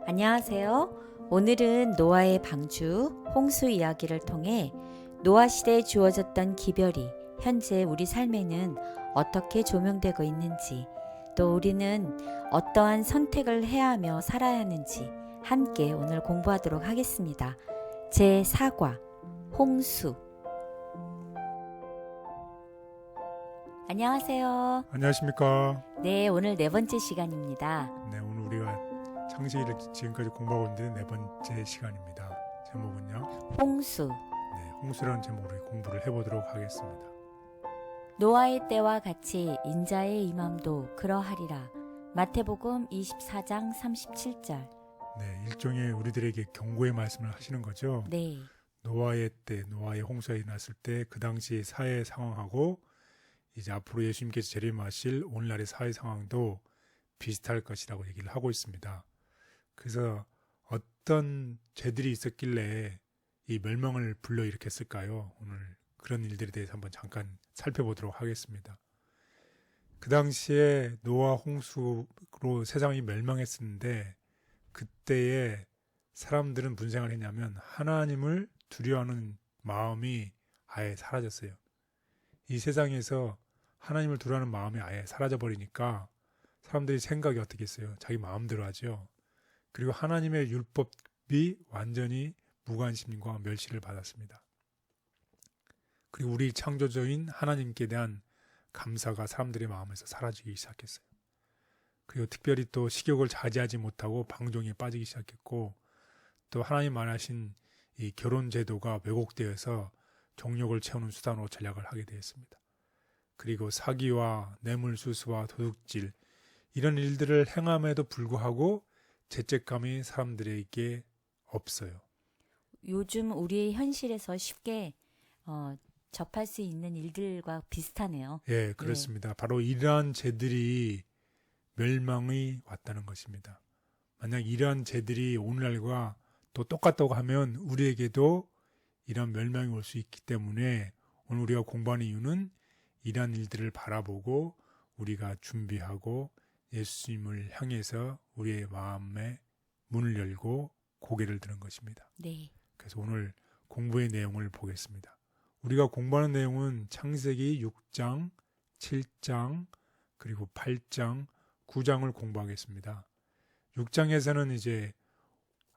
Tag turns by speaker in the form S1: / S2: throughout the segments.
S1: 안녕하세요. 오늘은 노아의 방주, 홍수 이야기를 통해 노아 시대에 주어졌던 기별이 현재 우리 삶에는 어떻게 조명되고 있는지, 또 우리는 어떠한 선택을 해야 하며 살아야 하는지 함께 오늘 공부하도록 하겠습니다. 제4과 홍수. 안녕하세요.
S2: 안녕하십니까.
S1: 네, 오늘 네 번째 시간입니다.
S2: 네, 오늘 우리가 창세기를 지금까지 공부하고 있는데 네 번째 시간입니다. 제목은요.
S1: 홍수.
S2: 네, 홍수라는 제목으로 공부를 해보도록 하겠습니다.
S1: 노아의 때와 같이 인자의 임함도 그러하리라. 마태복음 24장 37절.
S2: 네, 일종의 우리들에게 경고의 말씀을 하시는 거죠.
S1: 네.
S2: 노아의 때, 노아의 홍수가 일어났을 때 그 당시 사회 상황하고 이제 앞으로 예수님께서 재림하실 오늘날의 사회 상황도 비슷할 것이라고 얘기를 하고 있습니다. 그래서 어떤 죄들이 있었길래 이 멸망을 불러일으켰을까요? 오늘 그런 일들에 대해서 한번 잠깐 살펴보도록 하겠습니다. 그 당시에 노아 홍수로 세상이 멸망했었는데 그때에 사람들은 무슨 생각을 했냐면 하나님을 두려워하는 마음이 아예 사라졌어요. 이 세상에서 하나님을 두려워하는 마음이 아예 사라져버리니까 사람들이 생각이 어떻게 했어요? 자기 마음대로 하죠. 그리고 하나님의 율법이 완전히 무관심과 멸시를 받았습니다. 그리고 우리 창조주인 하나님께 대한 감사가 사람들의 마음에서 사라지기 시작했어요. 그리고 특별히 또 식욕을 자제하지 못하고 방종에 빠지기 시작했고, 또 하나님 말하신 이 결혼 제도가 왜곡되어서 정욕을 채우는 수단으로 전략을 하게 되었습니다. 그리고 사기와 뇌물수수와 도둑질 이런 일들을 행함에도 불구하고 죄책감이 사람들에게 없어요.
S1: 요즘 우리의 현실에서 쉽게 접할 수 있는 일들과 비슷하네요.
S2: 예, 그렇습니다. 바로 이러한 죄들이 멸망이 왔다는 것입니다. 만약 이러한 죄들이 오늘날과 또 똑같다고 하면 우리에게도 이런 멸망이 올 수 있기 때문에 오늘 우리가 공부하는 이유는 이러한 일들을 바라보고 우리가 준비하고 예수님을 향해서 우리의 마음에 문을 열고 고개를 드는 것입니다.
S1: 네.
S2: 그래서 오늘 공부의 내용을 보겠습니다. 우리가 공부하는 내용은 창세기 6장, 7장, 그리고 8장, 9장을 공부하겠습니다. 6장에서는 이제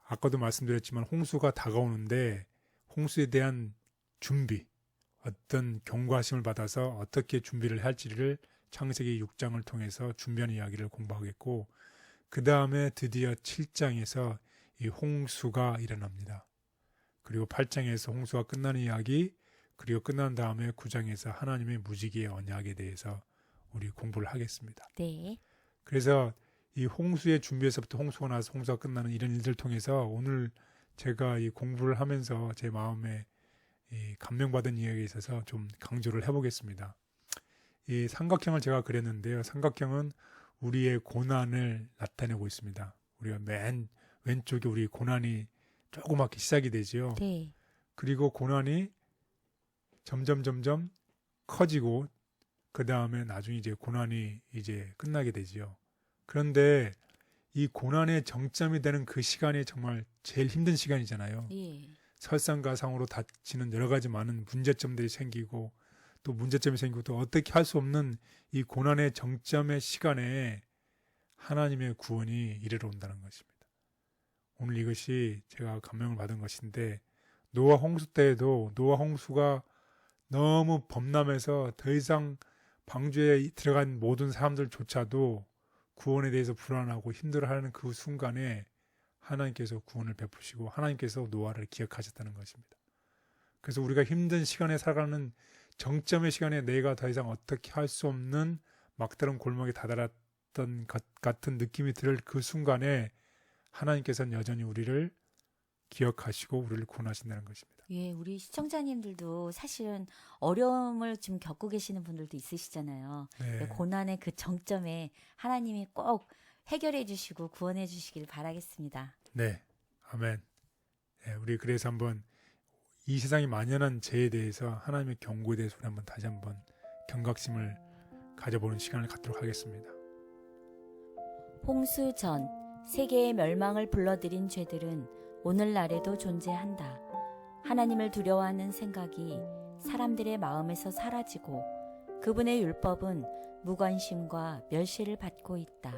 S2: 아까도 말씀드렸지만 홍수가 다가오는데 홍수에 대한 준비, 어떤 경고하심을 받아서 어떻게 준비를 할지를 창세기 6장을 통해서 준비하는 이야기를 공부하겠고, 그 다음에 드디어 7장에서 이 홍수가 일어납니다. 그리고 8장에서 홍수가 끝나는 이야기, 그리고 끝난 다음에 9장에서 하나님의 무지개의 언약에 대해서 우리 공부를 하겠습니다.
S1: 네.
S2: 그래서 이 홍수의 준비에서부터 홍수가 나서 홍수가 끝나는 이런 일들을 통해서 오늘 제가 이 공부를 하면서 제 마음에 이 감명받은 이야기에 있어서 좀 강조를 해보겠습니다. 이 삼각형을 제가 그렸는데요. 삼각형은 우리의 고난을 나타내고 있습니다. 우리가 맨 왼쪽에 우리 고난이 조그맣게 시작이 되죠.
S1: 네.
S2: 그리고 고난이 점점 커지고 그 다음에 나중에 이제 고난이 이제 끝나게 되죠. 그런데 이 고난의 정점이 되는 그 시간이 정말 제일 힘든 시간이잖아요.
S1: 예.
S2: 설상가상으로 닥치는 여러 가지 많은 문제점들이 생기고 또 문제점이 생기고 또 어떻게 할 수 없는 이 고난의 정점의 시간에 하나님의 구원이 이르러 온다는 것입니다. 오늘 이것이 제가 감명을 받은 것인데, 노아 홍수 때에도 노아 홍수가 너무 범람해서 더 이상 방주에 들어간 모든 사람들조차도 구원에 대해서 불안하고 힘들어하는 그 순간에 하나님께서 구원을 베푸시고 하나님께서 노아를 기억하셨다는 것입니다. 그래서 우리가 힘든 시간에 살아가는 정점의 시간에 내가 더 이상 어떻게 할 수 없는 막다른 골목에 다다랐던 것 같은 느낌이 들 그 순간에 하나님께서는 여전히 우리를 기억하시고 우리를 구원하신다는 것입니다.
S1: 예, 우리 시청자님들도 사실은 어려움을 지금 겪고 계시는 분들도 있으시잖아요.
S2: 네.
S1: 고난의 그 정점에 하나님이 꼭 해결해 주시고 구원해 주시길 바라겠습니다.
S2: 네, 아멘. 네, 우리 그래서 한번 이 세상에 만연한 죄에 대해서 하나님의 경고에 대해서 우리 한번 다시 한번 경각심을 가져보는 시간을 갖도록 하겠습니다.
S1: 홍수 전 세계의 멸망을 불러들인 죄들은 오늘날에도 존재한다. 하나님을 두려워하는 생각이 사람들의 마음에서 사라지고 그분의 율법은 무관심과 멸시를 받고 있다.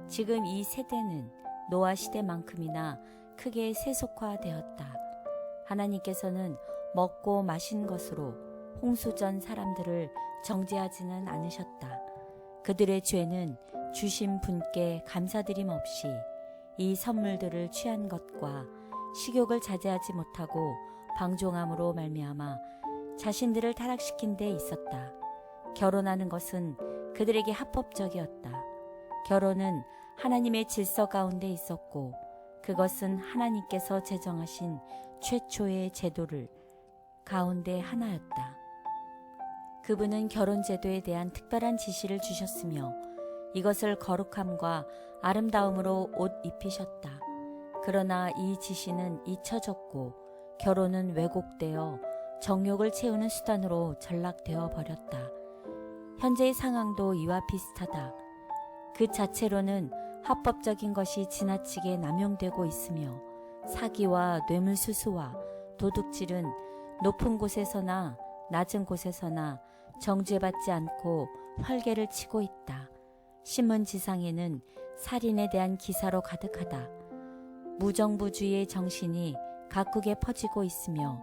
S1: 지금 이 세대는 노아 시대만큼이나 크게 세속화되었다. 하나님께서는 먹고 마신 것으로 홍수전 사람들을 정죄하지는 않으셨다. 그들의 죄는 주신 분께 감사드림 없이 이 선물들을 취한 것과 식욕을 자제하지 못하고 방종함으로 말미암아 자신들을 타락시킨 데 있었다. 결혼하는 것은 그들에게 합법적이었다. 결혼은 하나님의 질서 가운데 있었고 그것은 하나님께서 제정하신 최초의 제도를 가운데 하나였다. 그분은 결혼 제도에 대한 특별한 지시를 주셨으며 이것을 거룩함과 아름다움으로 옷 입히셨다. 그러나 이 지시는 잊혀졌고 결혼은 왜곡되어 정욕을 채우는 수단으로 전락되어 버렸다. 현재의 상황도 이와 비슷하다. 그 자체로는 합법적인 것이 지나치게 남용되고 있으며 사기와 뇌물수수와 도둑질은 높은 곳에서나 낮은 곳에서나 정죄받지 않고 활개를 치고 있다. 신문지상에는 살인에 대한 기사로 가득하다. 무정부주의의 정신이 각국에 퍼지고 있으며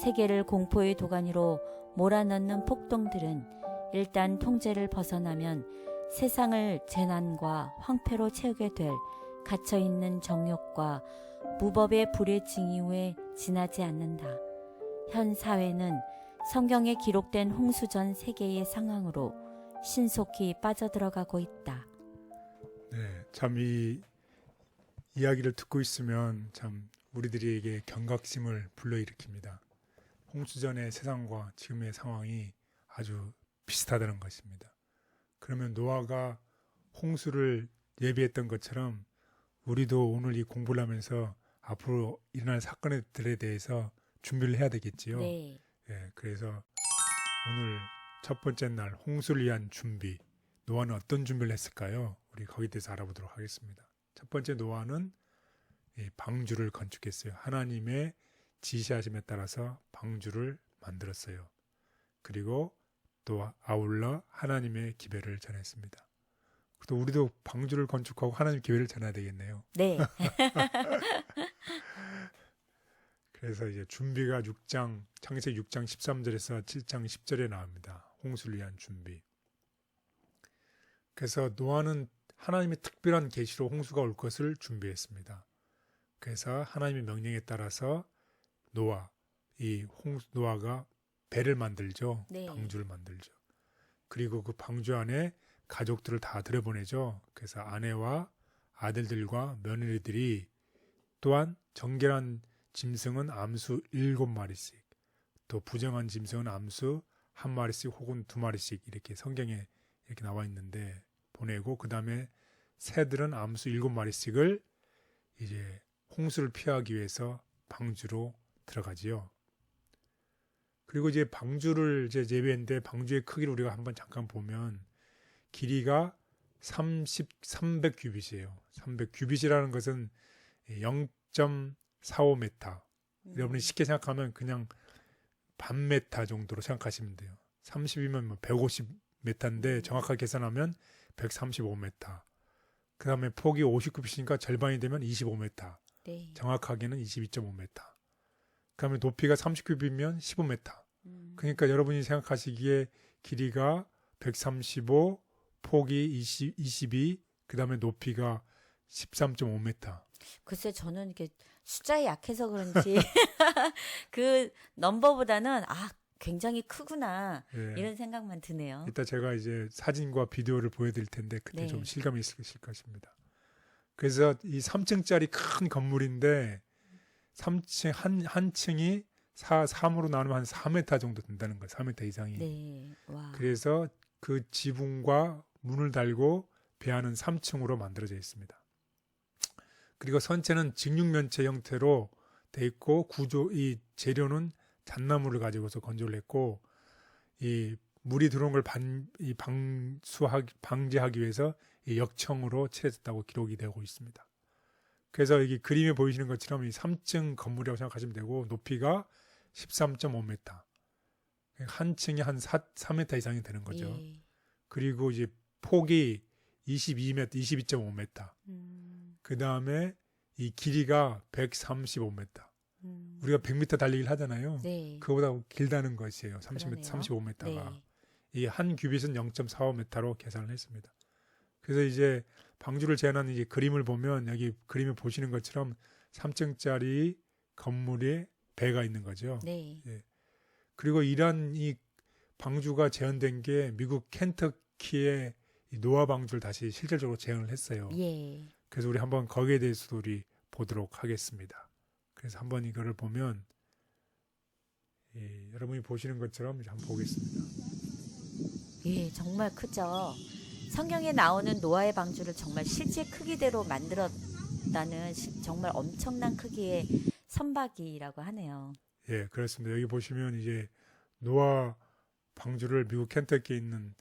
S1: 세계를 공포의 도가니로 몰아넣는 폭동들은 일단 통제를 벗어나면 세상을 재난과 황폐로 채우게 될 갇혀있는 정욕과 무법의 불의 징후에 지나지 않는다. 현 사회는 성경에 기록된 홍수전 세계의 상황으로 신속히 빠져들어가고 있다.
S2: 네, 참 이 이야기를 듣고 있으면 참 우리들에게 경각심을 불러일으킵니다. 홍수전의 세상과 지금의 상황이 아주 비슷하다는 것입니다. 그러면 노아가 홍수를 예비했던 것처럼 우리도 오늘 이 공부를 하면서 앞으로 일어날 사건들에 대해서 준비를 해야 되겠지요.
S1: 네.
S2: 예, 그래서 오늘 첫 번째 날 홍수를 위한 준비, 노아는 어떤 준비를 했을까요? 우리 거기에 대해서 알아보도록 하겠습니다. 첫 번째 노아는 방주를 건축했어요. 하나님의 지시하심에 따라서 방주를 만들었어요. 그리고 또 아울러 하나님의 기별을 전했습니다. 또 우리도 방주를 건축하고 하나님 기별을 전해야 되겠네요.
S1: 네.
S2: 그래서 이제 준비가 창세기 6장 13절에서 7장 10절에 나옵니다. 홍수를 위한 준비. 그래서 노아는 하나님의 특별한 계시로 홍수가 올 것을 준비했습니다. 그래서 하나님의 명령에 따라서 노아가 배를 만들죠.
S1: 네.
S2: 방주를 만들죠. 그리고 그 방주 안에 가족들을 다 들여보내죠. 그래서 아내와 아들들과 며느리들이 또한 정결한 짐승은 암수 7마리씩, 또 부정한 짐승은 암수 1마리씩 혹은 2마리씩 이렇게 성경에 이렇게 나와 있는데 보내고 그 다음에 새들은 암수 7마리씩을 이제 홍수를 피하기 위해서 방주로 들어가지요. 그리고 이제 방주를 이제 예배했는데 방주의 크기를 우리가 한번 잠깐 보면 길이가 300규빗이에요. 300규빗이라는 것은 0.45m. 여러분이 쉽게 생각하면 그냥 반 메타 정도로 생각하시면 돼요. 30이면 뭐 150m인데 정확하게 계산하면 135m. 그 다음에 폭이 59규빗이니까 절반이 되면 25m.
S1: 네.
S2: 정확하게는 22.5m. 그 다음에 높이가 30규빗이면 15m. 그러니까 여러분이 생각하시기에 길이가 135, 폭이 22, 그 다음에 높이가 13.5m.
S1: 글쎄 저는 이게 숫자에 약해서 그런지 그 넘버보다는 굉장히 크구나
S2: 예.
S1: 이런 생각만 드네요.
S2: 이따 제가 이제 사진과 비디오를 보여드릴 텐데 그때
S1: 네.
S2: 좀 실감이 있으실 것입니다. 그래서 이 3층짜리 큰 건물인데 3층 한 층이 3으로 나누면 한 4m 정도 된다는 거예요. 4m 이상이.
S1: 네. 와.
S2: 그래서 그 지붕과 문을 달고 배하는 3층으로 만들어져 있습니다. 그리고 선체는 직육면체 형태로 돼 있고 이 재료는 잣나무를 가지고서 건조를 했고 이 물이 들어온 걸 방지하기 위해서 이 역청으로 칠해졌다고 기록이 되고 있습니다. 그래서 여기 그림에 보이시는 것처럼 이 3층 건물이라고 생각하시면 되고 높이가 13.5m. 한 층이 한 3m 이상이 되는 거죠.
S1: 예.
S2: 그리고 이제 폭이 22m, 22.5m. 그 다음에 이 길이가 135m. 우리가 100m 달리기를 하잖아요.
S1: 네.
S2: 그거보다 길다는 것이에요.
S1: 그러네요.
S2: 35m가.
S1: 네.
S2: 이 한 규빗은 0.45m로 계산을 했습니다. 그래서 이제 방주를 제한하는 이 그림을 보면 여기 그림에 보시는 것처럼 3층짜리 건물에 배가 있는 거죠.
S1: 네.
S2: 예. 그리고 이러한 이 방주가 재현된 게 미국 켄터키의 이 노아 방주를 다시 실질적으로 재현을 했어요.
S1: 예.
S2: 그래서 우리 한번 거기에 대해서도 우리 보도록 하겠습니다. 그래서 한번 이거를 보면 여러분이 보시는 것처럼 한번 보겠습니다.
S1: 예, 정말 크죠. 성경에 나오는 노아의 방주를 정말 실제 크기대로 만들었다는 정말 엄청난 크기의 선박이라고 하네요.
S2: 예, 그렇습니다. 여기 보시면 이제 노아 방주를 미국 켄터키에 있는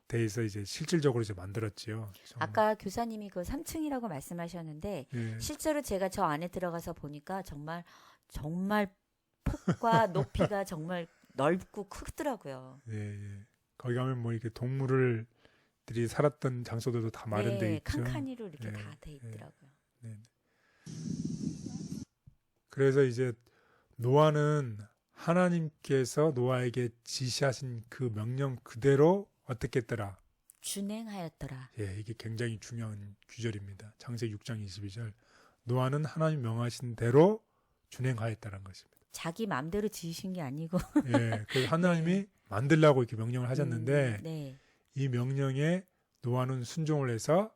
S2: 데에서 이제 실질적으로 이제 만들었지요.
S1: 아까 교사님이 그 3층이라고 말씀하셨는데
S2: 예,
S1: 실제로 제가 저 안에 들어가서 보니까 정말 폭과 높이가 정말 넓고 크더라고요.
S2: 예, 예. 거기 가면 뭐 이렇게 동물들이 살았던 장소들도 다 마련돼
S1: 네,
S2: 있죠.
S1: 칸칸이로 이렇게
S2: 예,
S1: 다 돼 있더라고요.
S2: 네. 그래서 이제 노아는 하나님께서 노아에게 지시하신 그 명령 그대로 어떻게 했더라?
S1: 준행하였더라.
S2: 예, 이게 굉장히 중요한 규절입니다. 창세기 6장 22절. 노아는 하나님 명하신 대로 준행하였다는 것입니다.
S1: 자기 마음대로 지으신 게 아니고.
S2: 예, 그래서 하나님이 만들라고 이렇게 명령을 하셨는데
S1: 네.
S2: 이 명령에 노아는 순종을 해서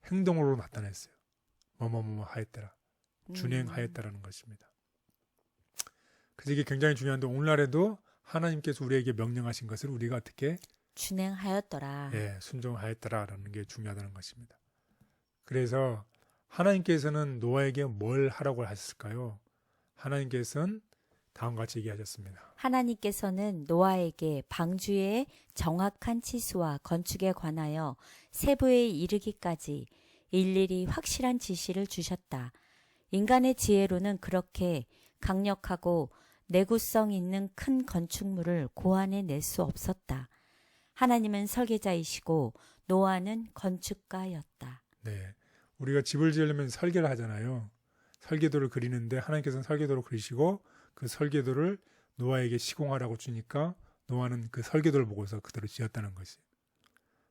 S2: 행동으로 나타냈어요. 뭐뭐뭐 하였더라. 준행하였다라는 것입니다. 그래서 이게 굉장히 중요한데 오늘날에도 하나님께서 우리에게 명령하신 것을 우리가 어떻게
S1: 준행하였더라.
S2: 예, 순종하였더라라는 게 중요하다는 것입니다. 그래서 하나님께서는 노아에게 뭘 하라고 하셨을까요? 하나님께서는 다음과 같이 얘기하셨습니다.
S1: 하나님께서는 노아에게 방주의 정확한 치수와 건축에 관하여 세부에 이르기까지 일일이 확실한 지시를 주셨다. 인간의 지혜로는 그렇게 강력하고 내구성 있는 큰 건축물을 고안해 낼 수 없었다. 하나님은 설계자이시고 노아는 건축가였다.
S2: 네, 우리가 집을 지으려면 설계를 하잖아요. 설계도를 그리는데 하나님께서는 설계도를 그리시고 그 설계도를 노아에게 시공하라고 주니까 노아는 그 설계도를 보고서 그대로 지었다는 것이.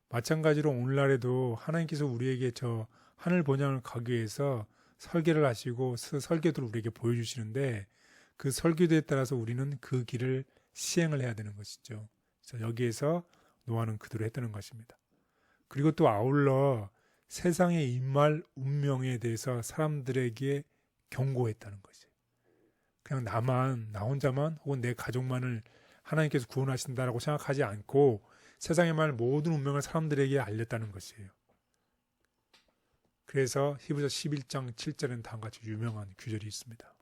S2: 마찬가지로 오늘날에도 하나님께서 우리에게 저 하늘 본향을 가기 위해서 설계를 하시고 그 설계도를 우리에게 보여주시는데 그 설계도에 따라서 우리는 그 길을 시행을 해야 되는 것이죠. 그래서 여기에서 노아는 그대로 했다는 것입니다. 그리고 또 아울러 세상의 임할 운명에 대해서 사람들에게 경고했다는 거지. 그냥 나 혼자만 혹은 내 가족만을 하나님께서 구원하신다라고 생각하지 않고 세상의 말 모든 운명을 사람들에게 알렸다는 것이에요. 그래서 히브리서 11장 7절에는 다음과 같이 유명한 규절이 있습니다.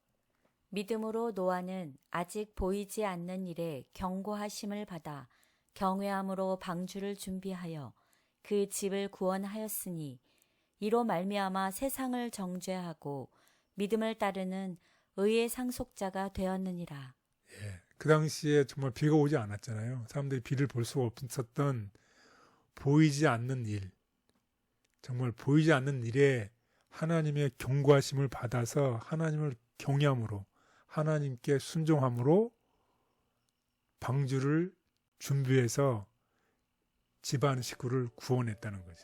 S1: 믿음으로 노아는 아직 보이지 않는 일에 경고하심을 받아 경외함으로 방주를 준비하여 그 집을 구원하였으니 이로 말미암아 세상을 정죄하고 믿음을 따르는 의의 상속자가 되었느니라.
S2: 예, 그 당시에 정말 비가 오지 않았잖아요. 사람들이 비를 볼 수가 없었던 보이지 않는 일, 정말 보이지 않는 일에 하나님의 경고하심을 받아서 하나님을 경외함으로 하나님께 순종함으로 방주를 준비해서 집안 식구를 구원했다는 거지.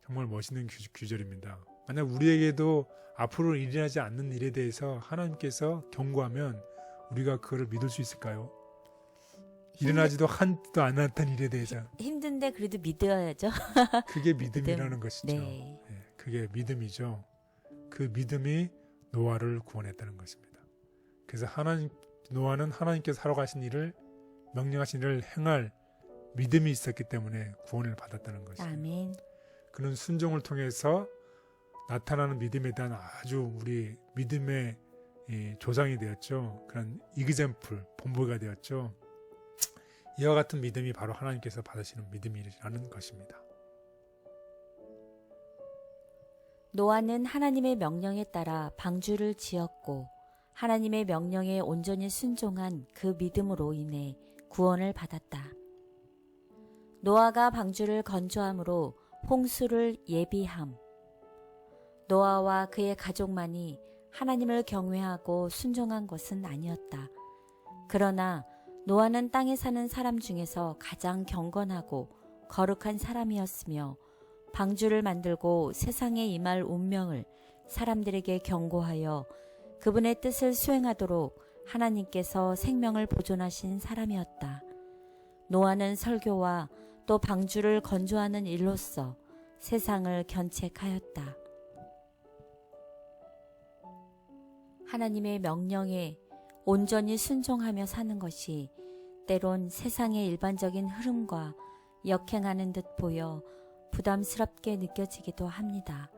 S2: 정말 멋있는 규절입니다. 만약 우리에게도 앞으로 일어나지 않는 일에 대해서 하나님께서 경고하면 우리가 그거를 믿을 수 있을까요? 일어나지도 한도 안 났던 일에 대해서
S1: 힘든데 그래도 믿어야죠.
S2: 그게 믿음이라는 것이죠.
S1: 네.
S2: 예, 그게 믿음이죠. 그 믿음이 노아를 구원했다는 것입니다. 그래서 노아는 하나님께서 하러 가신 일을 명령하신 일을 행할 믿음이 있었기 때문에 구원을 받았다는 것이에요.
S1: 아멘.
S2: 그는 순종을 통해서 나타나는 믿음에 대한 아주 우리 믿음의 조상이 되었죠. 그런 이그젬플, 본보기가 되었죠. 이와 같은 믿음이 바로 하나님께서 받으시는 믿음이라는 것입니다.
S1: 노아는 하나님의 명령에 따라 방주를 지었고 하나님의 명령에 온전히 순종한 그 믿음으로 인해 구원을 받았다. 노아가 방주를 건조함으로 홍수를 예비함. 노아와 그의 가족만이 하나님을 경외하고 순종한 것은 아니었다. 그러나 노아는 땅에 사는 사람 중에서 가장 경건하고 거룩한 사람이었으며 방주를 만들고 세상에 임할 운명을 사람들에게 경고하여 그분의 뜻을 수행하도록 하나님께서 생명을 보존하신 사람이었다. 노아는 설교와 또 방주를 건조하는 일로써 세상을 견책하였다. 하나님의 명령에 온전히 순종하며 사는 것이 때론 세상의 일반적인 흐름과 역행하는 듯 보여 부담스럽게 느껴지기도 합니다.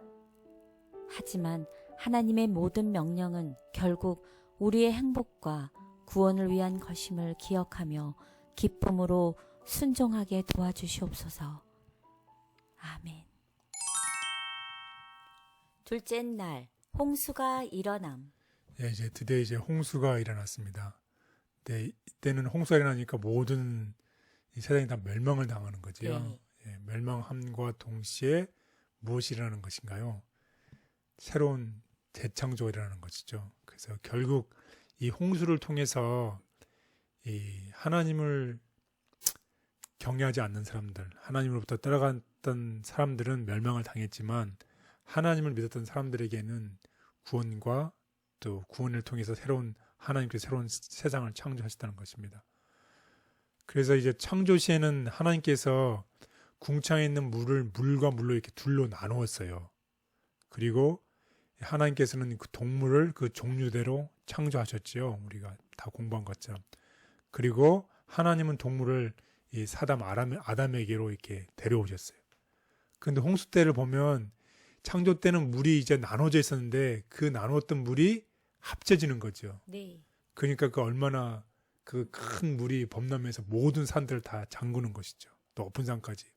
S1: 하지만 하나님의 모든 명령은 결국 우리의 행복과 구원을 위한 것임을 기억하며 기쁨으로 순종하게 도와주시옵소서. 아멘. 둘째 날, 홍수가 일어남.
S2: 예, 이제 드디어 이제 홍수가 일어났습니다. 네, 이때는 홍수가 일어나니까 모든 이 세상이 다 멸망을 당하는 거지요.
S1: 네.
S2: 예, 멸망함과 동시에 무엇이 일어나는 것인가요? 새로운 재창조가 일어나는 것이죠. 그래서 결국 이 홍수를 통해서 이 하나님을 경외하지 않는 사람들, 하나님으로부터 떠나갔던 사람들은 멸망을 당했지만 하나님을 믿었던 사람들에게는 구원과 또 구원을 통해서 하나님께서 새로운 세상을 창조하셨다는 것입니다. 그래서 이제 창조 시에는 하나님께서 궁창에 있는 물과 물로 이렇게 둘로 나누었어요. 그리고 하나님께서는 그 동물을 그 종류대로 창조하셨지요. 우리가 다 공부한 것처럼. 그리고 하나님은 동물을 이 아담에게로 이렇게 데려오셨어요. 그런데 홍수 때를 보면 창조 때는 물이 이제 나눠져 있었는데 그 나누었던 물이 합쳐지는 거죠.
S1: 네.
S2: 그러니까 그 얼마나 그 큰 물이 범람해서 모든 산들을 다 잠그는 것이죠. 높은 산까지.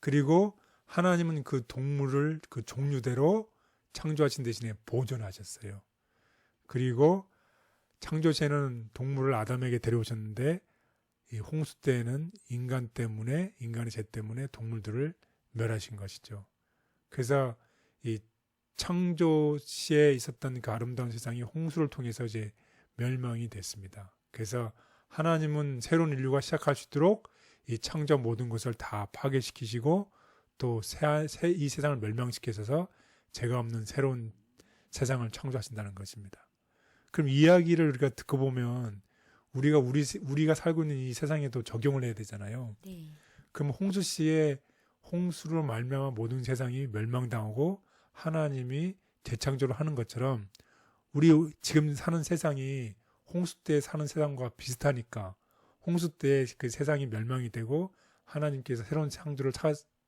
S2: 그리고 하나님은 그 동물을 그 종류대로 창조하신 대신에 보존하셨어요. 그리고 창조시에는 동물을 아담에게 데려오셨는데 이 홍수 때에는 인간의 죄 때문에 동물들을 멸하신 것이죠. 그래서 이 창조시에 있었던 그 아름다운 세상이 홍수를 통해서 이제 멸망이 됐습니다. 그래서 하나님은 새로운 인류가 시작할 수 있도록 이 창조 모든 것을 다 파괴시키시고 또 이 세상을 멸망시키셔서 죄가 없는 새로운 세상을 창조하신다는 것입니다. 그럼 이 이야기를 우리가 듣고 보면 우리가 살고 있는 이 세상에도 적용을 해야 되잖아요.
S1: 네.
S2: 그럼 홍수 시에 홍수로 말미암아 모든 세상이 멸망당하고 하나님이 재창조를 하는 것처럼 우리 지금 사는 세상이 홍수 때 사는 세상과 비슷하니까 홍수 때 그 세상이 멸망이 되고 하나님께서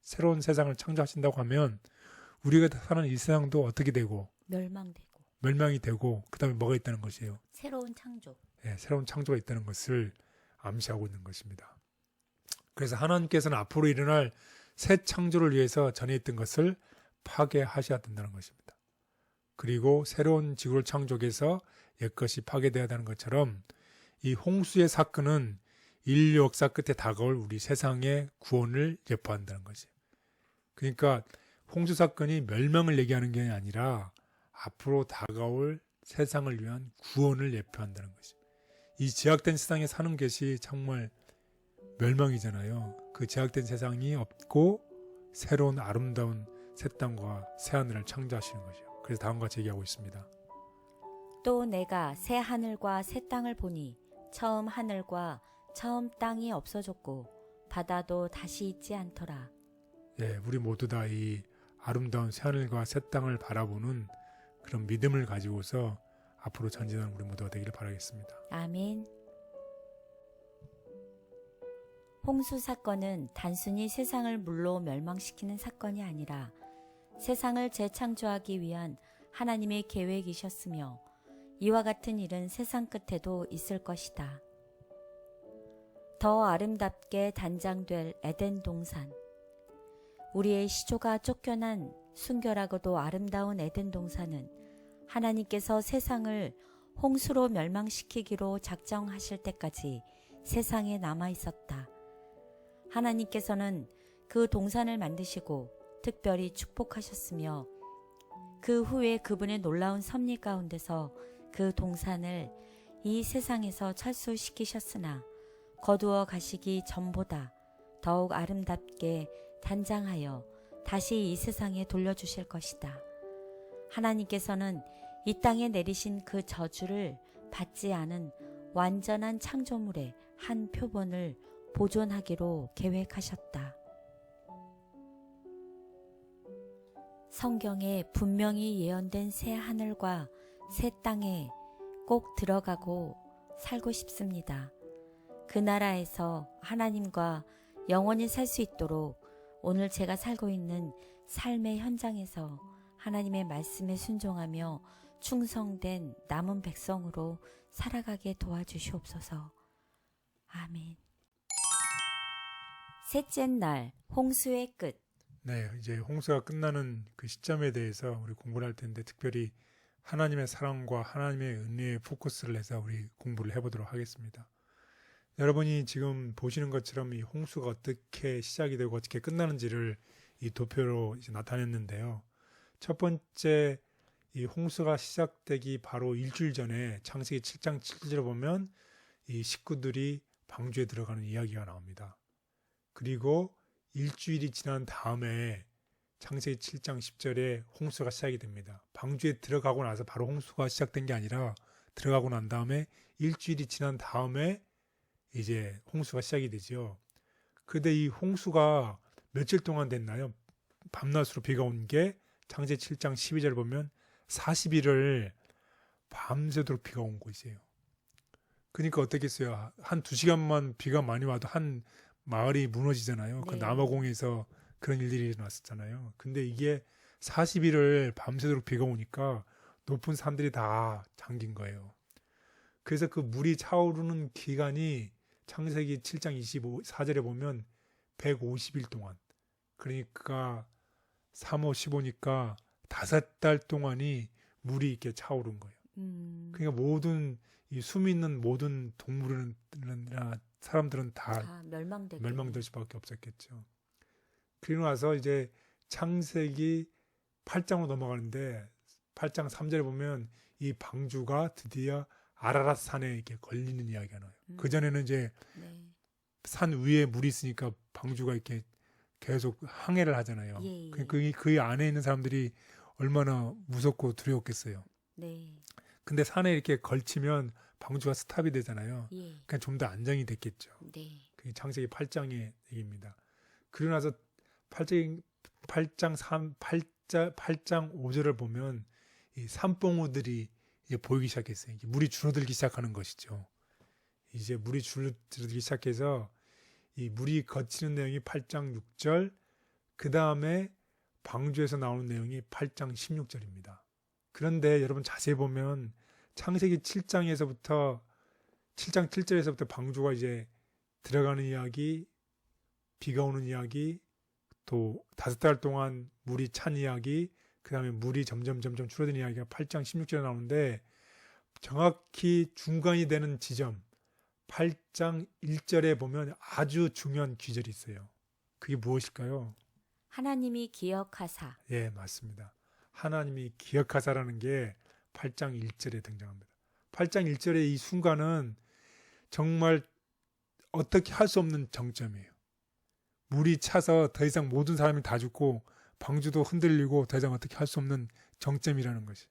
S2: 새로운 세상을 창조하신다고 하면 우리가 사는 이 세상도 어떻게 되고 멸망이 되고 그다음에 뭐가 있다는 것이에요.
S1: 새로운 창조.
S2: 네, 새로운 창조가 있다는 것을 암시하고 있는 것입니다. 그래서 하나님께서는 앞으로 일어날 새 창조를 위해서 전에 있던 것을 파괴하셔야 된다는 것입니다. 그리고 새로운 지구를 창조해서 옛것이 파괴되어야 하는 것처럼 이 홍수의 사건은 인류 역사 끝에 다가올 우리 세상의 구원을 예표한다는 것이에요. 그러니까 홍수 사건이 멸망을 얘기하는 게 아니라 앞으로 다가올 세상을 위한 구원을 예표한다는 것입니다. 이 제약된 세상에 사는 것이 정말 멸망이잖아요. 그 제약된 세상이 없고 새로운 아름다운 새 땅과 새 하늘을 창조하시는 것이요. 그래서 다음과 같이 얘기하고 있습니다.
S1: 또 내가 새 하늘과 새 땅을 보니 처음 하늘과 처음 땅이 없어졌고 바다도 다시 있지 않더라.
S2: 예, 우리 모두 다 이 아름다운 새 하늘과 새 땅을 바라보는 그런 믿음을 가지고서 앞으로 전진하는 우리 모두가 되기를 바라겠습니다.
S1: 아멘. 홍수 사건은 단순히 세상을 물로 멸망시키는 사건이 아니라 세상을 재창조하기 위한 하나님의 계획이셨으며 이와 같은 일은 세상 끝에도 있을 것이다. 더 아름답게 단장될 에덴 동산. 우리의 시조가 쫓겨난 순결하고도 아름다운 에덴 동산은 하나님께서 세상을 홍수로 멸망시키기로 작정하실 때까지 세상에 남아 있었다. 하나님께서는 그 동산을 만드시고 특별히 축복하셨으며 그 후에 그분의 놀라운 섭리 가운데서 그 동산을 이 세상에서 철수시키셨으나 거두어 가시기 전보다 더욱 아름답게 단장하여 다시 이 세상에 돌려주실 것이다. 하나님께서는 이 땅에 내리신 그 저주를 받지 않은 완전한 창조물의 한 표본을 보존하기로 계획하셨다. 성경에 분명히 예언된 새 하늘과 새 땅에 꼭 들어가고 살고 싶습니다. 그 나라에서 하나님과 영원히 살 수 있도록 오늘 제가 살고 있는 삶의 현장에서 하나님의 말씀에 순종하며 충성된 남은 백성으로 살아가게 도와주시옵소서. 아멘. 셋째 날, 홍수의 끝.
S2: 네, 이제 홍수가 끝나는 그 시점에 대해서 우리 공부를 할 텐데 특별히 하나님의 사랑과 하나님의 은혜에 포커스를 해서 우리 공부를 해보도록 하겠습니다. 여러분이 지금 보시는 것처럼 이 홍수가 어떻게 시작이 되고 어떻게 끝나는지를 이 도표로 이제 나타냈는데요. 첫 번째 이 홍수가 시작되기 바로 일주일 전에 창세기 7장 7절을 보면 이 식구들이 방주에 들어가는 이야기가 나옵니다. 그리고 일주일이 지난 다음에 창세기 7장 10절에 홍수가 시작이 됩니다. 방주에 들어가고 나서 바로 홍수가 시작된 게 아니라 들어가고 난 다음에 일주일이 지난 다음에 이제 홍수가 시작이 되죠. 근데 이 홍수가 며칠 동안 됐나요? 밤낮으로 비가 온 게 창세기 7장 12절 보면 40일을 밤새도록 비가 온 곳이에요. 그러니까 어떻겠어요? 한 2시간만 비가 많이 와도 한 마을이 무너지잖아요. 그
S1: 네.
S2: 남아공에서 그런 일들이 일어났었잖아요. 근데 이게 40일을 밤새도록 비가 오니까 높은 산들이 다 잠긴 거예요. 그래서 그 물이 차오르는 기간이 창세기 7장 24절에 보면 150일 동안, 그러니까 3호 15니까 5달 동안이 물이 이렇게 차오른 거예요. 그러니까 모든 이 숨 있는 모든 동물이나 사람들은 다 멸망될 수밖에 없었겠죠. 그리고 나서 이제 창세기 8장으로 넘어가는데 8장 3절에 보면 이 방주가 드디어 아라랏 산에 이렇게 걸리는 이야기가 나와요. 그 전에는 이제 산 위에 물이 있으니까 방주가 이렇게 계속 항해를 하잖아요. 그 안에 있는 사람들이 얼마나 무섭고 두려웠겠어요. 근데 산에 이렇게 걸치면 방주가 스탑이 되잖아요. 그러니까 좀 더 안정이 됐겠죠. 그게 창세기 8장의 얘기입니다. 그러고 나서 8장 5절을 보면 이 산봉우들이 이제 보이기 시작했어요. 이제 물이 줄어들기 시작하는 것이죠. 이제 물이 줄어들기 시작해서 이 물이 거치는 내용이 8장 6절, 그 다음에 방주에서 나오는 내용이 8장 16절입니다. 그런데 여러분 자세히 보면 창세기 7장 7절에서부터 방주가 이제 들어가는 이야기, 비가 오는 이야기, 또 5달 동안 물이 찬 이야기, 그 다음에 물이 점점 줄어드는 이야기가 8장 16절에 나오는데 정확히 중간이 되는 지점 8장 1절에 보면 아주 중요한 귀절이 있어요. 그게 무엇일까요?
S1: 하나님이 기억하사.
S2: 예, 맞습니다. 하나님이 기억하사라는 게 8장 1절에 등장합니다. 8장 1절의 이 순간은 정말 어떻게 할 수 없는 정점이에요. 물이 차서 더 이상 모든 사람이 다 죽고 방주도 흔들리고 더 이상 어떻게 할 수 없는 정점이라는 것이.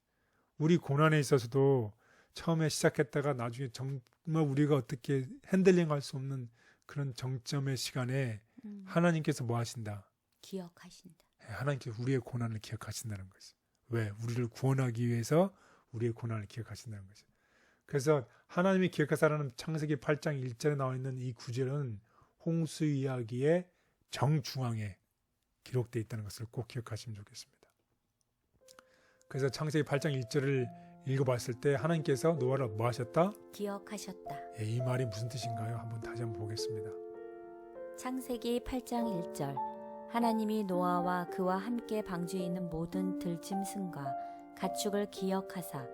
S2: 우리 고난에 있어서도 처음에 시작했다가 나중에 정말 우리가 어떻게 핸들링할 수 없는 그런 정점의 시간에 하나님께서 뭐 하신다?
S1: 기억하신다.
S2: 하나님께서 우리의 고난을 기억하신다는 것이. 왜? 우리를 구원하기 위해서 우리의 고난을 기억하신다는 것이. 그래서 하나님이 기억하사라는 창세기 8장 1절에 나와 있는 이 구절은 홍수 이야기의 정중앙에 기록되어 있다는 것을 꼭 기억하시면 좋겠습니다. 그래서 창세기 8장 1절을 읽어봤을 때 하나님께서 노아를 뭐 하셨다?
S1: 기억하셨다.
S2: 예, 이 말이 무슨 뜻인가요? 다시 한번 보겠습니다.
S1: 창세기 8장 1절. 하나님이 노아와 그와 함께 방주에 있는 모든 들짐승과 가축을 기억하사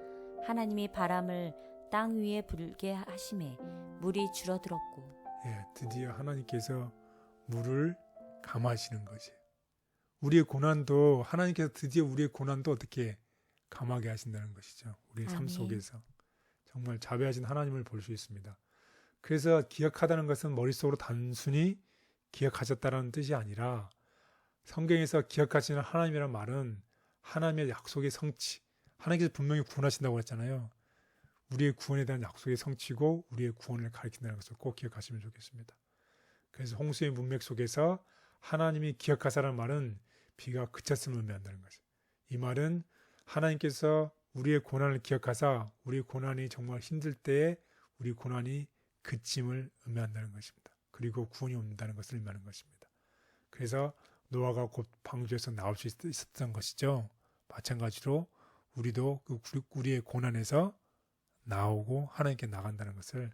S1: 하나님이 바람을 땅 위에 불게 하심에 물이 줄어들었고.
S2: 드디어 하나님께서 물을 감하시는 거지. 우리의 고난도 하나님께서 드디어 우리의 고난도 어떻게 감하게 하신다는 것이죠. 우리의 삶
S1: 아멘.
S2: 속에서 정말 자비하신 하나님을 볼 수 있습니다. 그래서 기억하다는 것은 머릿속으로 단순히 기억하셨다는 뜻이 아니라 성경에서 기억하시는 하나님이라는 말은 하나님의 약속의 성취, 하나님께서 분명히 구원하신다고 했잖아요. 우리의 구원에 대한 약속의 성취고 우리의 구원을 가리킨다는 것을 꼭 기억하시면 좋겠습니다. 그래서 홍수의 문맥 속에서 하나님이 기억하사라는 말은 비가 그쳤음을 의미한다는 거죠. 이 말은 하나님께서 우리의 고난을 기억하사 우리의 고난이 정말 힘들 때에 우리 고난이 그침을 의미한다는 것입니다. 그리고 구원이 온다는 것을 의미하는 것입니다. 그래서 노아가 곧 방주에서 나올 수 있었던 것이죠. 마찬가지로 우리도 우리의 고난에서 나오고 하나님께 나간다는 것을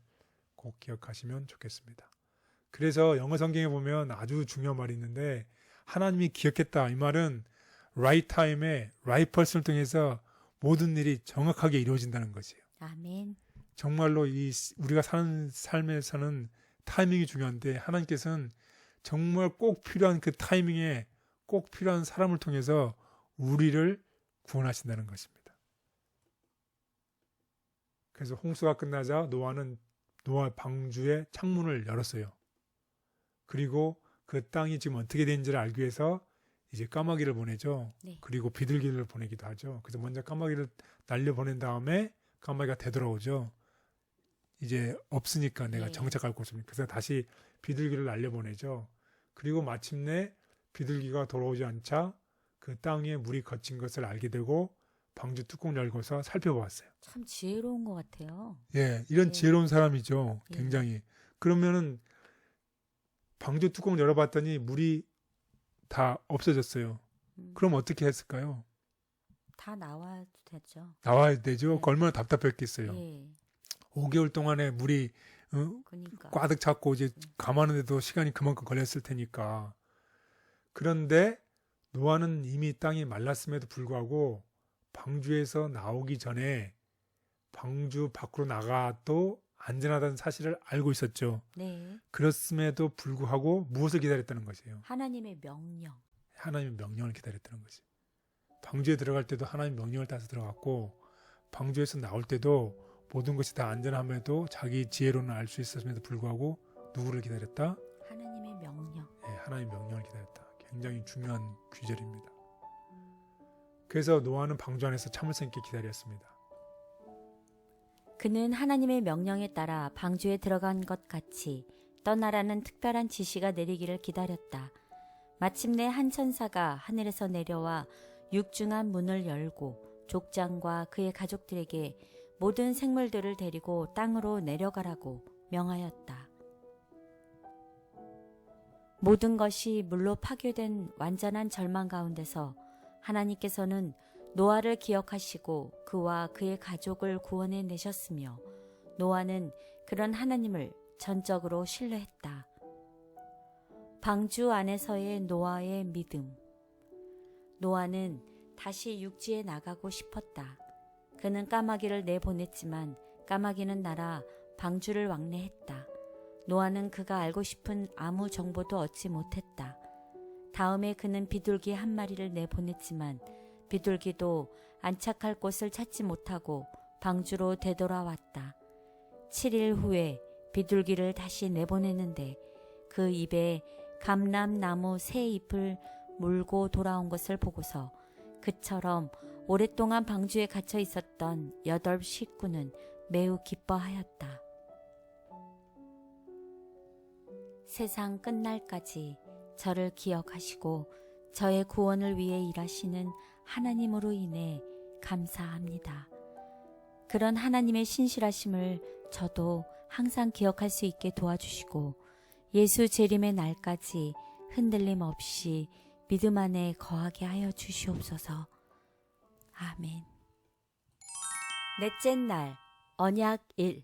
S2: 꼭 기억하시면 좋겠습니다. 그래서 영어 성경에 보면 아주 중요한 말이 있는데 하나님이 기억했다. 이 말은 right time에 right person을 통해서 모든 일이 정확하게 이루어진다는 것이에요.
S1: 아멘.
S2: 정말로 우리가 사는 삶에서는 타이밍이 중요한데 하나님께서는 정말 꼭 필요한 그 타이밍에 꼭 필요한 사람을 통해서 우리를 구원하신다는 것입니다. 그래서 홍수가 끝나자 노아 방주의 창문을 열었어요. 그리고 그 땅이 지금 어떻게 되는지를 알기 위해서 이제 까마귀를 보내죠.
S1: 네.
S2: 그리고 비둘기를 보내기도 하죠. 그래서 먼저 까마귀를 날려보낸 다음에 까마귀가 되돌아오죠. 이제 없으니까 내가
S1: 네.
S2: 정착할 곳이니까. 그래서 다시 비둘기를 날려보내죠. 그리고 마침내 비둘기가 돌아오지 않자 그 땅에 물이 거친 것을 알게 되고 방주 뚜껑 열고서 살펴보았어요.
S1: 참 지혜로운 것 같아요.
S2: 이런
S1: 네.
S2: 지혜로운 사람이죠.
S1: 네.
S2: 굉장히. 그러면은 방주 뚜껑 열어봤더니 물이 다 없어졌어요. 그럼 어떻게 했을까요?
S1: 다 나와도 되죠.
S2: 나와야 되죠.
S1: 네.
S2: 얼마나 답답했겠어요.
S1: 예.
S2: 5개월 동안에 물이
S1: 그러니까.
S2: 꽉득 찼고 이제 감하는데도 시간이 그만큼 걸렸을 테니까. 그런데 노아는 이미 땅이 말랐음에도 불구하고 방주에서 나오기 전에 방주 밖으로 나가도 안전하다는 사실을 알고 있었죠.
S1: 네.
S2: 그렇음에도 불구하고 무엇을 기다렸다는 것이에요?
S1: 하나님의 명령.
S2: 하나님의 명령을 기다렸다는 거지. 방주에 들어갈 때도 하나님 명령을 따라서 들어갔고 방주에서 나올 때도 모든 것이 다 안전함에도 자기 지혜로는 알 수 있었음에도 불구하고 누구를 기다렸다?
S1: 하나님의 명령.
S2: 하나님의 명령을 기다렸다. 굉장히 중요한 귀절입니다. 그래서 노아는 방주 안에서 참을성 있게 기다렸습니다.
S1: 그는 하나님의 명령에 따라 방주에 들어간 것 같이 떠나라는 특별한 지시가 내리기를 기다렸다. 마침내 한 천사가 하늘에서 내려와 육중한 문을 열고 족장과 그의 가족들에게 모든 생물들을 데리고 땅으로 내려가라고 명하였다. 모든 것이 물로 파괴된 완전한 절망 가운데서 하나님께서는 노아를 기억하시고 그와 그의 가족을 구원해 내셨으며 노아는 그런 하나님을 전적으로 신뢰했다. 방주 안에서의 노아의 믿음. 노아는 다시 육지에 나가고 싶었다. 그는 까마귀를 내보냈지만 까마귀는 날아 방주를 왕래했다. 노아는 그가 알고 싶은 아무 정보도 얻지 못했다. 다음에 그는 비둘기 한 마리를 내보냈지만 비둘기도 안착할 곳을 찾지 못하고 방주로 되돌아왔다. 7일 후에 비둘기를 다시 내보냈는데 그 입에 감람나무 새 잎을 물고 돌아온 것을 보고서 그처럼 오랫동안 방주에 갇혀 있었던 8 식구는 매우 기뻐하였다. 세상 끝날까지 저를 기억하시고 저의 구원을 위해 일하시는 하나님으로 인해 감사합니다. 그런 하나님의 신실하심을 저도 항상 기억할 수 있게 도와주시고 예수 재림의 날까지 흔들림 없이 믿음 안에 거하게 하여 주시옵소서. 아멘. 넷째 날 언약 1.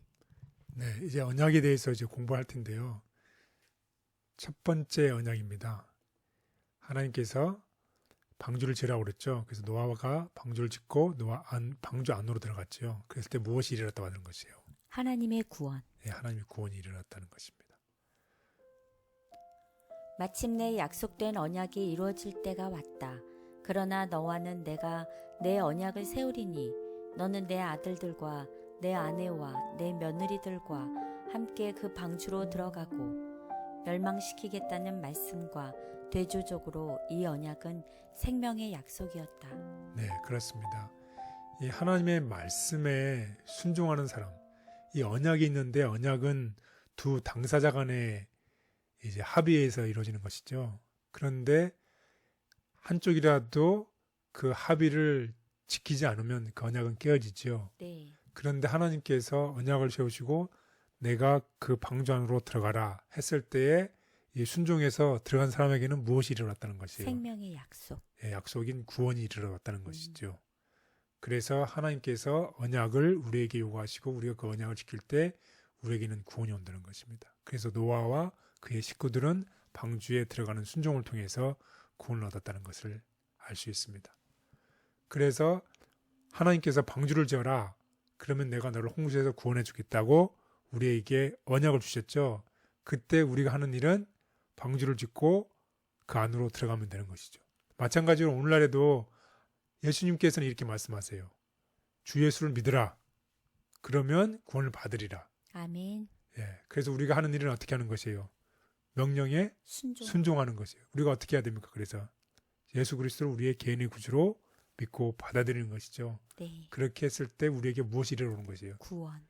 S2: 이제 언약에 대해서 이제 공부할 텐데요. 첫 번째 언약입니다. 하나님께서 방주를 지으라고 그랬죠. 그래서 노아가 방주를 짓고 방주 안으로 들어갔죠. 그랬을 때 무엇이 일어났다고 하는 것이에요?
S1: 하나님의 구원.
S2: 예, 하나님의 구원이 일어났다는 것입니다.
S1: 마침내 약속된 언약이 이루어질 때가 왔다. 그러나 너와는 내가 내 언약을 세우리니 너는 내 아들들과 내 아내와 내 며느리들과 함께 그 방주로 들어가고 멸망시키겠다는 말씀과 대조적으로 이 언약은 생명의 약속이었다.
S2: 네, 그렇습니다. 이 하나님의 말씀에 순종하는 사람, 이 언약이 있는데 언약은 두 당사자 간의 이제 합의에서 이루어지는 것이죠. 그런데 한쪽이라도 그 합의를 지키지 않으면 그 언약은 깨어지죠.
S1: 네.
S2: 그런데 하나님께서 언약을 세우시고 내가 그 방주 안으로 들어가라 했을 때에 이 순종해서 들어간 사람에게는 무엇이 일어났다는 것이에요?
S1: 생명의 약속.
S2: 예, 약속인 구원이 일어났다는 것이죠. 그래서 하나님께서 언약을 우리에게 요구하시고 우리가 그 언약을 지킬 때 우리에게는 구원이 온다는 것입니다. 그래서 노아와 그의 식구들은 방주에 들어가는 순종을 통해서 구원을 얻었다는 것을 알 수 있습니다. 그래서 하나님께서 방주를 지어라. 그러면 내가 너를 홍수에서 구원해 주겠다고 우리에게 언약을 주셨죠. 그때 우리가 하는 일은 방주를 짓고 그 안으로 들어가면 되는 것이죠. 마찬가지로 오늘날에도 예수님께서는 이렇게 말씀하세요. 주 예수를 믿으라. 그러면 구원을 받으리라.
S1: 아멘.
S2: 예, 그래서 우리가 하는 일은 어떻게 하는 것이에요? 명령에 순종하는 것이에요. 우리가 어떻게 해야 됩니까? 그래서 예수 그리스도를 우리의 개인의 구주로 믿고 받아들이는 것이죠.
S1: 네.
S2: 그렇게 했을 때 우리에게 무엇이 일어나는 것이에요?
S1: 구원.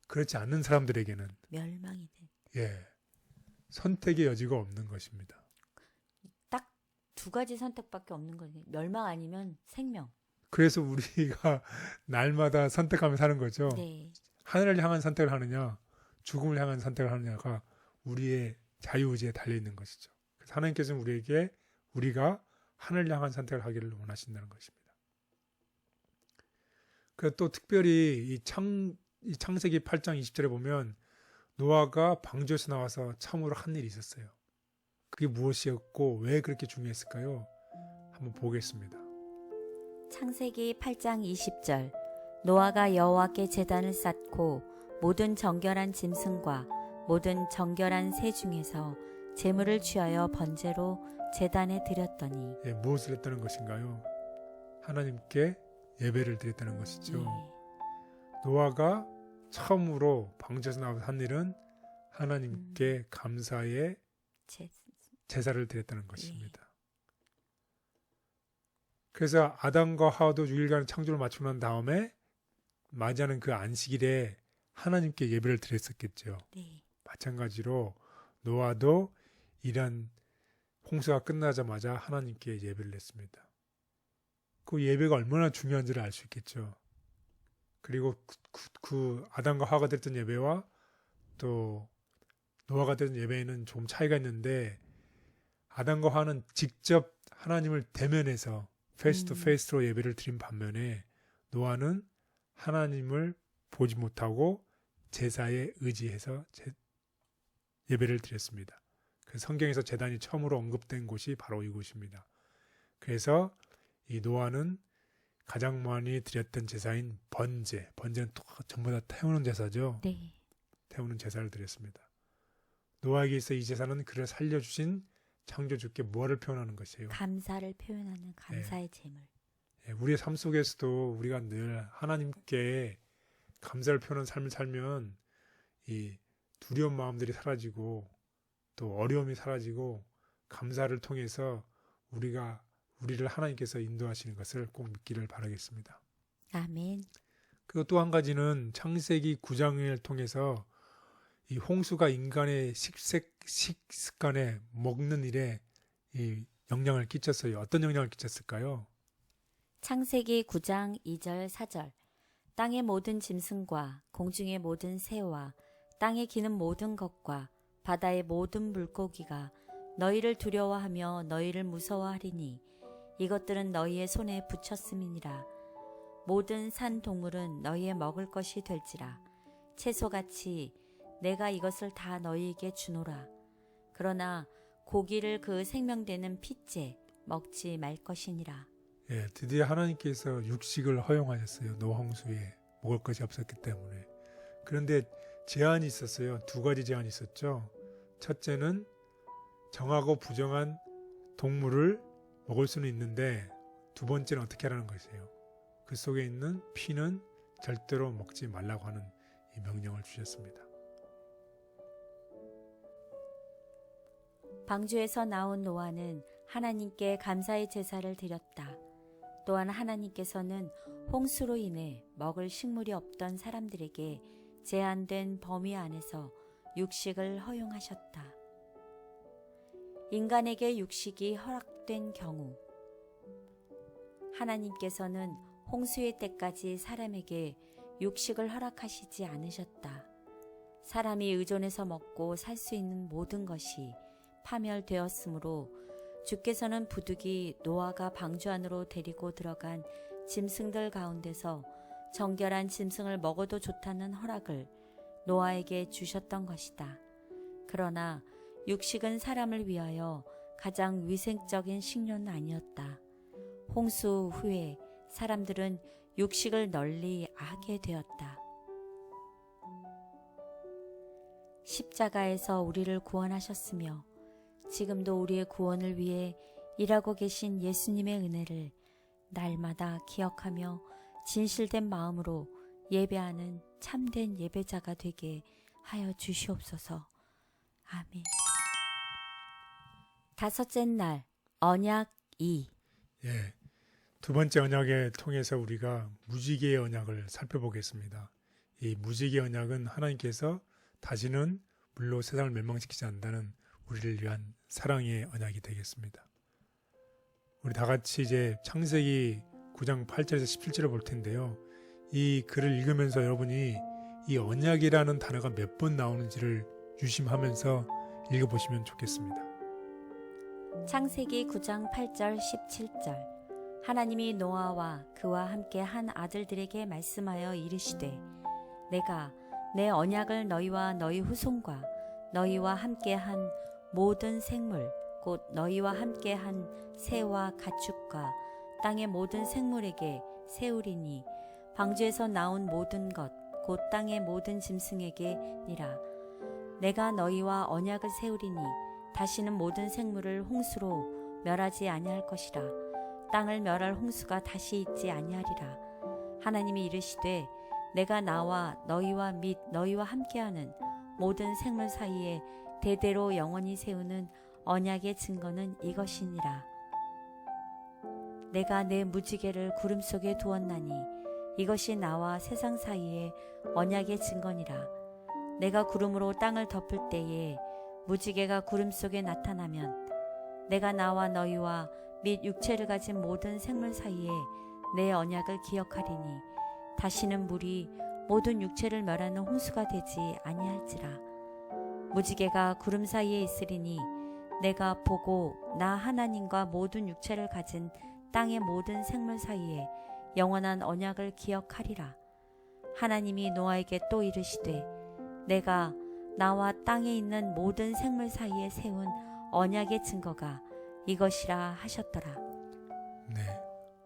S2: 그렇지 않는 사람들에게는
S1: 멸망이 된.
S2: 예, 선택의 여지가 없는 것입니다.
S1: 딱 두 가지 선택밖에 없는 거지. 멸망 아니면 생명.
S2: 그래서 우리가 날마다 선택하며 사는 거죠.
S1: 네.
S2: 하늘을 향한 선택을 하느냐, 죽음을 향한 선택을 하느냐가 우리의 자유의지에 달려있는 것이죠. 그래서 하나님께서는 우리에게 우리가 하늘을 향한 선택을 하기를 원하신다는 것입니다. 그래서 또 특별히 이 창세기 8장 20절에 보면 노아가 방주에서 나와서 참으로 한 일이 있었어요. 그게 무엇이었고 왜 그렇게 중요했을까요? 한번 보겠습니다.
S1: 창세기 8장 20절. 노아가 여호와께 제단을 쌓고 모든 정결한 짐승과 모든 정결한 새 중에서 제물을 취하여 번제로 제단에 드렸더니.
S2: 예, 무엇을 했다는 것인가요? 하나님께 예배를 드렸다는 것이죠. 노아가 처음으로 방주에서 나와서 한 일은 하나님께 감사의 제사를 드렸다는 것입니다. 그래서 아담과 하와도 6일간 창조를 마치고 난 다음에 맞이하는 그 안식일에 하나님께 예배를 드렸었겠죠.
S1: 네.
S2: 마찬가지로 노아도 이런 홍수가 끝나자마자 하나님께 예배를 했습니다. 그 예배가 얼마나 중요한지를 알 수 있겠죠. 그리고 그 아담과 하와가 드렸던 예배와 또 노아가 드렸던 예배에는 좀 차이가 있는데 아담과 하와는 직접 하나님을 대면해서 페이스 투 페이스로 예배를 드린 반면에 노아는 하나님을 보지 못하고 제사에 의지해서 예배를 드렸습니다. 그 성경에서 제단이 처음으로 언급된 곳이 바로 이곳입니다. 그래서 이 노아는 가장 많이 드렸던 제사인 번제는 전부 다 태우는 제사죠.
S1: 네.
S2: 태우는 제사를 드렸습니다. 노아에게 있어 이 제사는 그를 살려주신 창조주께 뭐를 표현하는 것이에요?
S1: 감사를 표현하는 감사의 제물.
S2: 예, 우리의 삶 속에서도 우리가 늘 하나님께 감사를 표현하는 삶을 살면 이 두려운 마음들이 사라지고 또 어려움이 사라지고 감사를 통해서 우리를 하나님께서 인도하시는 것을 꼭 믿기를 바라겠습니다.
S1: 아멘.
S2: 그리고 또 한 가지는 창세기 9장을 통해서 이 홍수가 인간의 식습관에 먹는 일에 이 영향을 끼쳤어요. 어떤 영향을 끼쳤을까요?
S1: 창세기 9장 2절 4절. 땅의 모든 짐승과 공중의 모든 새와 땅에 기는 모든 것과 바다의 모든 물고기가 너희를 두려워하며 너희를 무서워하리니 이것들은 너희의 손에 붙였음이니라. 모든 산 동물은 너희의 먹을 것이 될지라. 채소같이 내가 이것을 다 너희에게 주노라. 그러나 고기를 그 생명되는 핏째 먹지 말 것이니라.
S2: 예, 드디어 하나님께서 육식을 허용하셨어요. 노아 홍수에 먹을 것이 없었기 때문에. 그런데 제한이 있었어요. 두 가지 제한이 있었죠. 첫째는 정하고 부정한 동물을 먹을 수는 있는데 두 번째는 어떻게 하라는 것이에요. 그 속에 있는 피는 절대로 먹지 말라고 하는 이 명령을 주셨습니다.
S1: 방주에서 나온 노아는 하나님께 감사의 제사를 드렸다. 또한 하나님께서는 홍수로 인해 먹을 식물이 없던 사람들에게 제한된 범위 안에서 육식을 허용하셨다. 인간에게 육식이 허락된 경우 하나님께서는 홍수의 때까지 사람에게 육식을 허락하시지 않으셨다. 사람이 의존해서 먹고 살 수 있는 모든 것이 파멸되었으므로 주께서는 부득이 노아가 방주 안으로 데리고 들어간 짐승들 가운데서 정결한 짐승을 먹어도 좋다는 허락을 노아에게 주셨던 것이다. 그러나 육식은 사람을 위하여 가장 위생적인 식료는 아니었다. 홍수 후에 사람들은 육식을 널리 하게 되었다. 십자가에서 우리를 구원하셨으며 지금도 우리의 구원을 위해 일하고 계신 예수님의 은혜를 날마다 기억하며 진실된 마음으로 예배하는 참된 예배자가 되게 하여 주시옵소서. 아멘. 다섯째 날 언약 2.
S2: 예, 두 번째 언약을 통해서 우리가 무지개의 언약을 살펴보겠습니다. 이 무지개 언약은 하나님께서 다시는 물로 세상을 멸망시키지 않는다는 우리를 위한 사랑의 언약이 되겠습니다. 우리 다 같이 이제 창세기 9장 8절에서 17절을 볼 텐데요. 이 글을 읽으면서 여러분이 이 언약이라는 단어가 몇 번 나오는지를 유심하면서 읽어보시면 좋겠습니다.
S1: 창세기 9장 8절 17절. 하나님이 노아와 그와 함께 한 아들들에게 말씀하여 이르시되 내가 내 언약을 너희와 너희 후손과 너희와 함께 한 모든 생물 곧 너희와 함께 한 새와 가축과 땅의 모든 생물에게 세우리니 방주에서 나온 모든 것 곧 땅의 모든 짐승에게니라. 내가 너희와 언약을 세우리니 다시는 모든 생물을 홍수로 멸하지 아니할 것이라. 땅을 멸할 홍수가 다시 있지 아니하리라. 하나님이 이르시되 내가 나와 너희와 및 너희와 함께하는 모든 생물 사이에 대대로 영원히 세우는 언약의 증거는 이것이니라. 내가 내 무지개를 구름 속에 두었나니 이것이 나와 세상 사이에 언약의 증거니라. 내가 구름으로 땅을 덮을 때에 무지개가 구름 속에 나타나면 내가 나와 너희와 및 육체를 가진 모든 생물 사이에 내 언약을 기억하리니 다시는 물이 모든 육체를 멸하는 홍수가 되지 아니할지라. 무지개가 구름 사이에 있으리니 내가 보고 나 하나님과 모든 육체를 가진 땅의 모든 생물 사이에 영원한 언약을 기억하리라. 하나님이 노아에게 또 이르시되 내가 나와 땅에 있는 모든 생물 사이에 세운 언약의 증거가 이것이라 하셨더라.
S2: 네,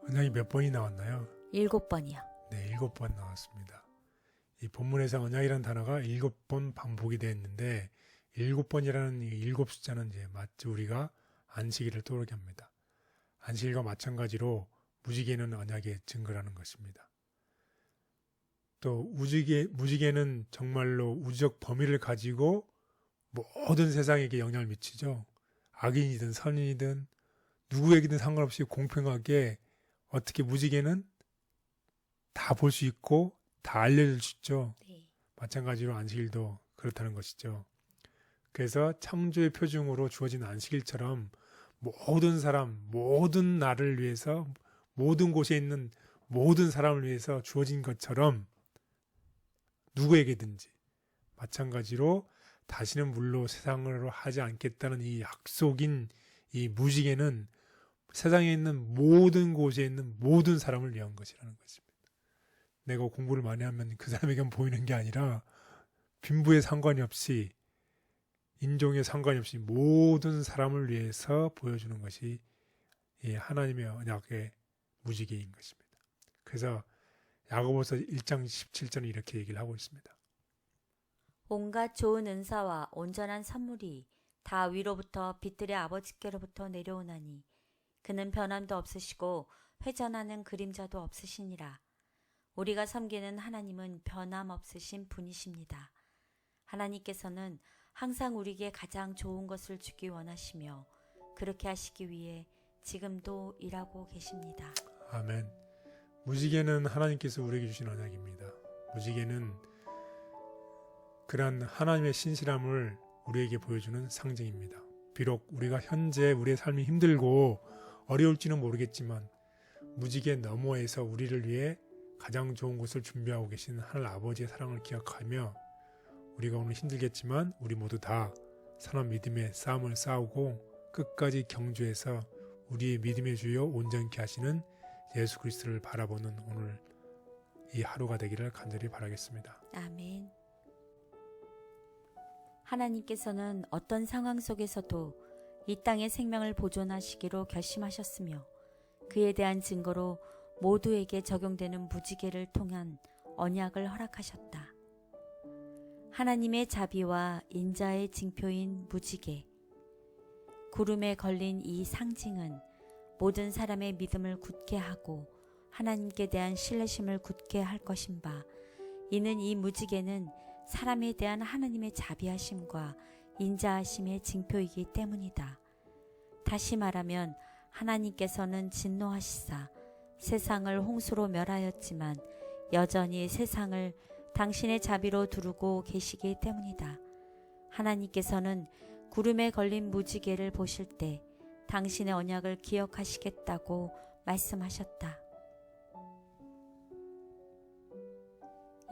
S2: 언약이 몇 번이 나왔나요?
S1: 7번이요.
S2: 네, 7번 나왔습니다. 이 본문에서 언약이라는 단어가 7번 반복이 되어 있는데 7번이라는 이 7 숫자는 이제 마치 우리가 안식일을 떠오르게 합니다. 안식일과 마찬가지로 무지개는 언약의 증거라는 것입니다. 또 무지개는 정말로 우주적 범위를 가지고 모든 세상에게 영향을 미치죠. 악인이든 선인이든 누구에게든 상관없이 공평하게 어떻게 무지개는 다 볼 수 있고 다 알려줄 수 있죠.
S1: 네.
S2: 마찬가지로 안식일도 그렇다는 것이죠. 그래서 창조의 표징으로 주어진 안식일처럼 모든 사람, 모든 나를 위해서 모든 곳에 있는 모든 사람을 위해서 주어진 것처럼 누구에게든지 마찬가지로 다시는 물로 세상으로 하지 않겠다는 이 약속인 이 무지개는 세상에 있는 모든 곳에 있는 모든 사람을 위한 것이라는 것입니다. 내가 공부를 많이 하면 그 사람에게만 보이는 게 아니라 빈부에 상관이 없이 인종에 상관이 없이 모든 사람을 위해서 보여주는 것이 이 하나님의 언약의 무지개인 것입니다. 그래서 야고보서 1장 17절은 이렇게 얘기를 하고 있습니다.
S1: 온갖 좋은 은사와 온전한 선물이 다 위로부터 빛들의 아버지께로부터 내려오나니 그는 변함도 없으시고 회전하는 그림자도 없으시니라. 우리가 섬기는 하나님은 변함 없으신 분이십니다. 하나님께서는 항상 우리에게 가장 좋은 것을 주기 원하시며 그렇게 하시기 위해 지금도 일하고 계십니다.
S2: 아멘. 무지개는 하나님께서 우리에게 주신 언약입니다. 무지개는 그러한 하나님의 신실함을 우리에게 보여주는 상징입니다. 비록 우리가 현재 우리의 삶이 힘들고 어려울지는 모르겠지만 무지개 너머에서 우리를 위해 가장 좋은 것을 준비하고 계신 하늘 아버지의 사랑을 기억하며 우리가 오늘 힘들겠지만 우리 모두 다 선한 믿음의 싸움을 싸우고 끝까지 경주해서 우리의 믿음의 주요 온전케 하시는 예수 그리스도를 바라보는 오늘 이 하루가 되기를 간절히 바라겠습니다.
S1: 아멘. 하나님께서는 어떤 상황 속에서도 이 땅의 생명을 보존하시기로 결심하셨으며 그에 대한 증거로 모두에게 적용되는 무지개를 통한 언약을 허락하셨다. 하나님의 자비와 인자의 징표인 무지개. 구름에 걸린 이 상징은 모든 사람의 믿음을 굳게 하고 하나님께 대한 신뢰심을 굳게 할 것인 바 이는 이 무지개는 사람에 대한 하나님의 자비하심과 인자하심의 징표이기 때문이다. 다시 말하면 하나님께서는 진노하시사 세상을 홍수로 멸하였지만 여전히 세상을 당신의 자비로 두르고 계시기 때문이다. 하나님께서는 구름에 걸린 무지개를 보실 때 당신의 언약을 기억하시겠다고 말씀하셨다.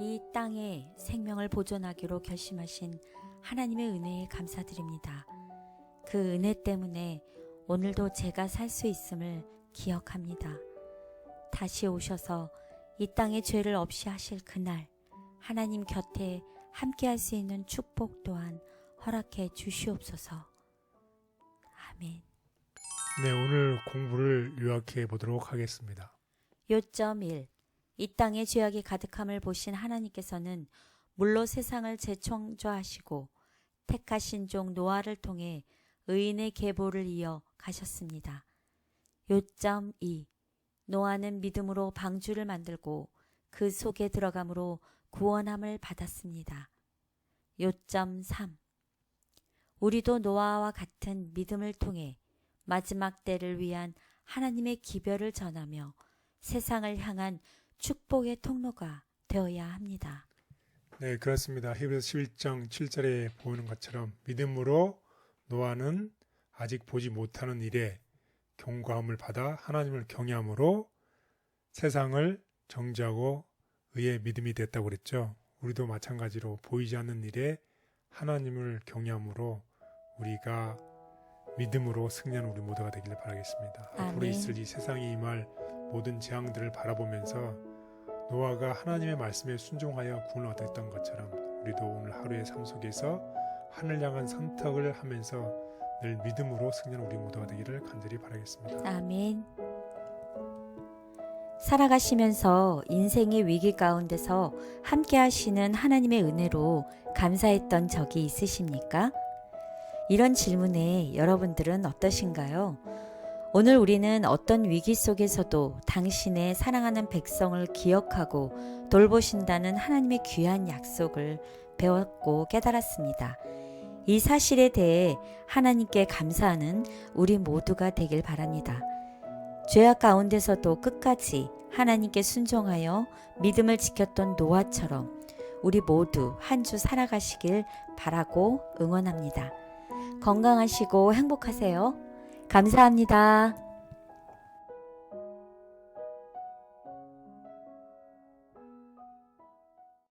S1: 이 땅에 생명을 보존하기로 결심하신 하나님의 은혜에 감사드립니다. 그 은혜 때문에 오늘도 제가 살 수 있음을 기억합니다. 다시 오셔서 이 땅의 죄를 없이 하실 그날 하나님 곁에 함께할 수 있는 축복 또한 허락해 주시옵소서. 아멘.
S2: 네, 오늘 공부를 요약해 보도록 하겠습니다.
S1: 요점 1. 이 땅에 죄악이 가득함을 보신 하나님께서는 물로 세상을 재창조하시고 택하신 종 노아를 통해 의인의 계보를 이어 가셨습니다. 요점 2. 노아는 믿음으로 방주를 만들고 그 속에 들어감으로 구원함을 받았습니다. 요점 3. 우리도 노아와 같은 믿음을 통해 마지막 때를 위한 하나님의 기별을 전하며 세상을 향한 축복의 통로가 되어야 합니다.
S2: 네, 그렇습니다. 히브리서 11장 7절에 보이는 것처럼 믿음으로 노아는 아직 보지 못하는 일에 경고함을 받아 하나님을 경외함으로 세상을 정죄하고 의의 믿음이 됐다고 그랬죠. 우리도 마찬가지로 보이지 않는 일에 하나님을 경외함으로 우리가 믿음으로 승리하는 우리 모두가 되기를 바라겠습니다.
S1: 아멘.
S2: 앞으로 있을 이 세상에 임할 모든 재앙들을 바라보면서 노아가 하나님의 말씀에 순종하여 구원을 얻었던 것처럼 우리도 오늘 하루의 삶 속에서 하늘 향한 선택을 하면서 늘 믿음으로 승리하는 우리 모두가 되기를 간절히 바라겠습니다.
S1: 아멘. 살아가시면서 인생의 위기 가운데서 함께 하시는 하나님의 은혜로 감사했던 적이 있으십니까? 이런 질문에 여러분들은 어떠신가요? 오늘 우리는 어떤 위기 속에서도 당신의 사랑하는 백성을 기억하고 돌보신다는 하나님의 귀한 약속을 배웠고 깨달았습니다. 이 사실에 대해 하나님께 감사하는 우리 모두가 되길 바랍니다. 죄악 가운데서도 끝까지 하나님께 순종하여 믿음을 지켰던 노아처럼 우리 모두 한 주 살아가시길 바라고 응원합니다. 건강하시고 행복하세요. 감사합니다.